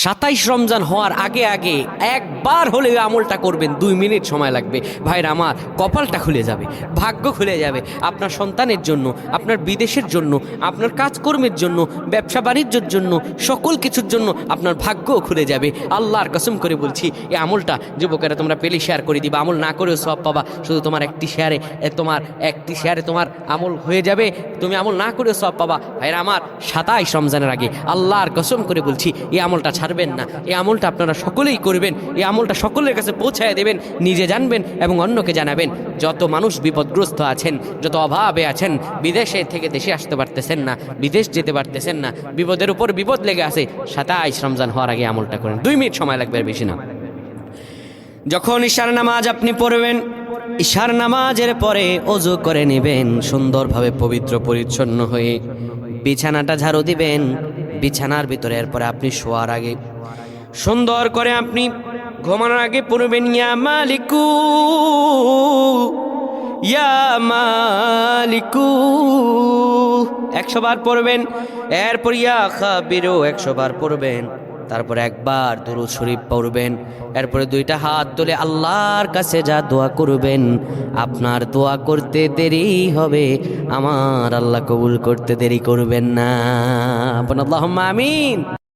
27 রমজান হওয়ার আগে আগে একবার হলে আমলটা করবেন, 2 মিনিট সময় লাগবে। ভাইরা আমার, কপালটা খুলে যাবে, ভাগ্য খুলে যাবে। আপনার সন্তানের জন্য, আপনার বিদেশের জন্য, আপনার কাজকর্মের জন্য, ব্যবসা বাণিজ্যের জন্য, সকল কিছুর জন্য আপনার ভাগ্যও খুলে যাবে। আল্লাহর কসম করে বলছি, এই আমলটা যুবকেরা তোমরা পেলে শেয়ার করে দিবা। আমল না করেও সব পাবা, শুধু তোমার একটি শেয়ারে তোমার আমল হয়ে যাবে। তুমি আমল না করেও সব পাবা। ভাইরা আমার, 27 রমজানের আগে আল্লাহর কসম করে বলছি, এই আমলটা ছাড়বেন না। এই আমলটা আপনারা সকলেই করবেন, এই আমলটা সকলের কাছে পৌঁছায় দেবেন, নিজে জানবেন এবং অন্যকে জানাবেন। যত মানুষ বিপদগ্রস্ত আছেন, যত অভাবে আছেন, বিদেশে থেকে দেশে আসতে পারতেছেন না, বিদেশ যেতে পারতেছেন না, বিপদের উপর বিপদ লেগে আছে, 27 রমজান হওয়ার আগে আমলটা করেন। 2 মিনিট সময় লাগবে, আর বেশি না। যখন ঈশার নামাজ আপনি পড়বেন, ঈশার নামাজের পরে ওযু করে নেবেন, সুন্দরভাবে পবিত্র পরিচ্ছন্ন হয়ে বিছানাটা ঝাড়ু দিবেন। বিছানার ভিতরে এরপরে আপনি শোয়ার আগে সুন্দর করে আপনি ঘুমানোর আগে পড়বেন, ইয়া মালিকু ইয়া মালিকু 100 বার পড়বেন। এরপর ইয়া খাবিরু 100 বার পড়বেন। তারপর একবার দুরূদ শরীফ পড়বেন। এরপরে 2টা হাত তুলে আল্লাহর কাছে যা দোয়া করবেন, আপনার দোয়া করতে দেরি হবে, আমার আল্লাহ কবুল করতে দেরি করবেন না। আল্লাহুম্মা আমিন।